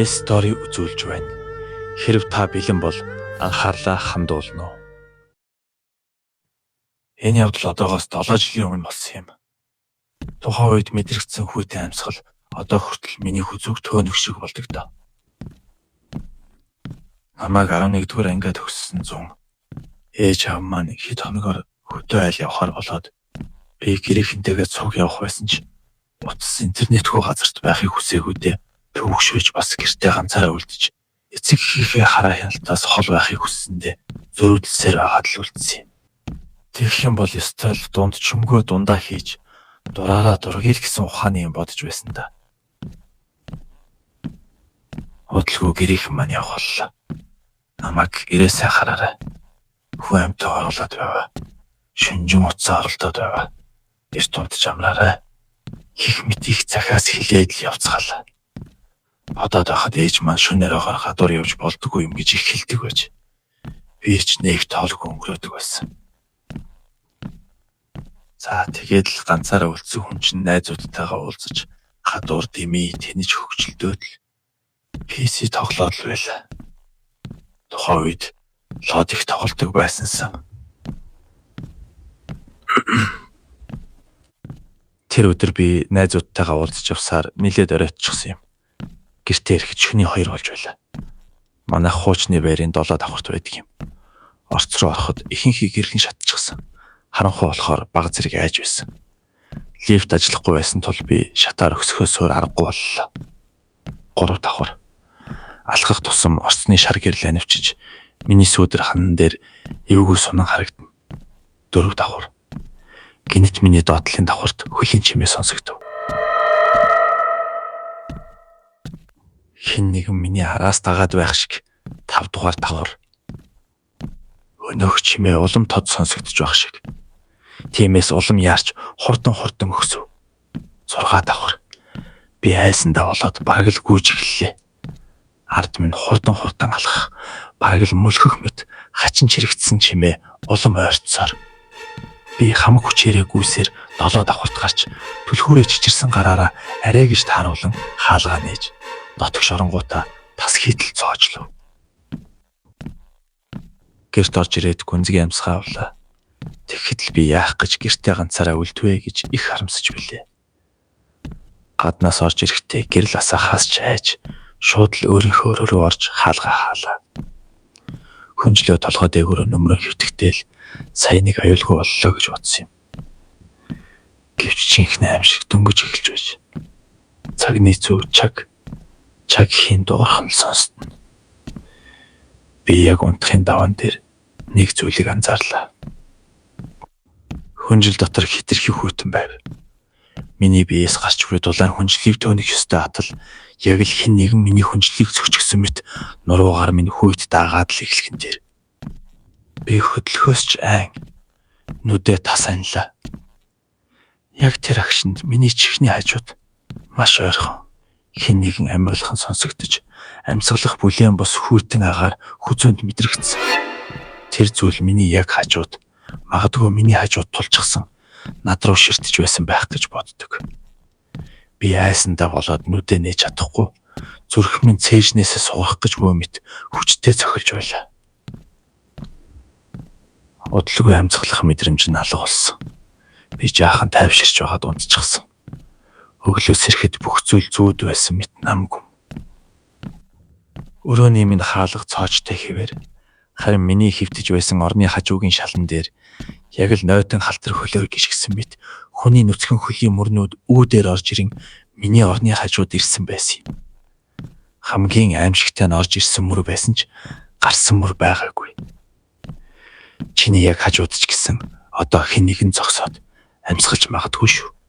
Стори үзүүлж байна. Хэрв та бэлэн бол анхаарлаа хандуулна уу? Энэ явдал одоогоос 7 жилийн өмнө болсон юм. Тухайн үед мэдрэгдсэн хүйтэн амьсгал одоо хүртэл миний хүзүүг төөнөх шиг болдог доо. Намайг 11-р ангид төгссөн 100. Ээж аав маань хэд хоногор хөдөө айл явахаар болоод би гэрийнхэнтэйгээ цуг явах байсан ч утас интернетгүй газарт байхыг хүсээгүй дээ. Төвөгшөөж бас гэртээ ганцаараа үлдэж эцэг хийхээ хараа хяналтаас хол байхыг хүссэндээ зөрүүлсээр байгаад л үлдсэн юм. Тэгэх юм бол ёстой л дунд чөмгөө дундаа хийж дураараа дургийл гэсэн ухааны юм бодож байсан да. Хөдөлгөө гэрийнхэн маань явах боллоо. Намайг ирээсээ хараарай. Хүн амт оруулаад байваа. Шүнжин утсаа оролдоод байваа. Эрт тунтж амлаарай. Хих мэтих цахаас хилээд л явцгаалаа. Бодоод байхад ээж маань шөнээр агаар гадуур явж болдоггүй юм гэж их хэлдэг байж. Би ч нэг тоолгүй өнгөрөөдөг байсан. За тэгээд л ганцаараа үлдсэн хүн чинь найзуудтайгаа уулзаж гадуур дэмий тэнэж хөгжилдөөд л PC тоглоод л байлаа. Тухайн үед лод их тоглодог байсансан. Тэр өдөр би найзуудтайгаа уулзаж явсаар нилээд оройтчихсан юм. Гэртээ ирэхэд шөнийн 2 болж байлаа. Манай хуучны байрын 7 давхарт байдаг юм. Орц руу ороход ихэнхий гэрхэн шатчихсан. Харанхуй болохоор баг зэрэг айж байсан. Лифт ажиллахгүй байсан тул би шатаар өсөхөөсөөр аргагүй боллоо. 3 давхар. Алхах тусам орцны шар гэрэл анивчиж миний сүүдэр ханан дээр эвгүй сунан харагдана. 4 давхар. Гинэт миний доотлын давхарт хөлийн чимээ сонсогдов. Хин нэгэн миний араас дагаад байх шиг 5 дугаар давхар. Өнөөх чимээ улам тод сонсогдож байх шиг. Тиймээс улам яарч хурдан өгсөв. 6 давхар. Би айсандаа болоод бараг л гүйж эхэллээ. Ард минь хурдан алхах, бараг л мөлхөх мэт хачин чирэгдсэн чимээ улам ойртсоор. Би хамаг хүчээрээ гүйсээр 7 давхарт гарч түлхүүрээ чичирсэн гараараа арай гэж тааруулан хаалгаа нээж дотогш оронгуудаа тас хийтэл цоожлоо. Гэрт орж ирээд гүнзгий амсгаа авлаа. Тэгэхэд л би яах гэж гэртээ ганцаараа үлдвэ гэж их харамсаж билээ. Гаднаас орж ирэхдээ гэрэл асаахаас ч айж шууд л өөрийнхөө рүү орж хаалгаа хаалаа. Хүнжлөө толгой дээгүүрөө нөмрөн хөвтгтэйл сая нэг аюулгүй боллоо гэж бодсон юм. Гэвч чинхнэ аим шиг дөнгөж эхэлж байж. Цагны зүг чаг хийн дуурхан сонстно. Би яг унтахын даваан дээр нэг зүйлийг анзаарлаа. Хүнжил дотор хитрхи хүйтэн байв. Миний биеэс гарч буй дулаан хүнжлийг төөнөх ёстой атал яг л хэн нэгэн миний хүнжлийг зөкчгсөн мэт нуруугаар минь хүйт даагаад л эхлэхэн дээр. Би хөдлөхөөс ч айн нүдээ тас анлаа. Яг тэр агшинд миний чихний хажууд маш ойрхон хэн нэгэн амьрлахын сонсогдож амьсгалах бүлээн бос хүйтэн агаар хүзөөнд мэдрэгдсэн. Тэр зүйл миний яг хажууд магадгүй миний хажууд тулчихсан над руу ширтэж байсан байх гэж боддог. Би айсандаа болоод нүдээ нээж чадахгүй зүрх минь цээжнээсээ суугах гэж бөө мэт хүчтэй цохилж байлаа. Удалгүй амьсгалах мэдрэмж нь алга болсон. Би жаахан тайвширч байгаад унтчихсан. Өглөөс ирэхэд бүх зүйл зүүд байсан мэт намгүй. Өрөөний минь хаалга цоочтой хэвээр харин миний хөвтөж байсан орны хажуугийн шалан дээр яг л нойтон халтар хөлөөр гიშгсэн мэт хүний нүцгэн хөлийн мөрнүүд үүдээр орж ирэн миний орны хажууд ирсэн байсан юм. Хамгийн аимшигтай нь орж ирсэн мөр байсан ч гарсан мөр байгаагүй. Чиний яг хажууд ч гэсэн одоо хэн нэгэн зогсоод амьсгалж магадгүй шүү.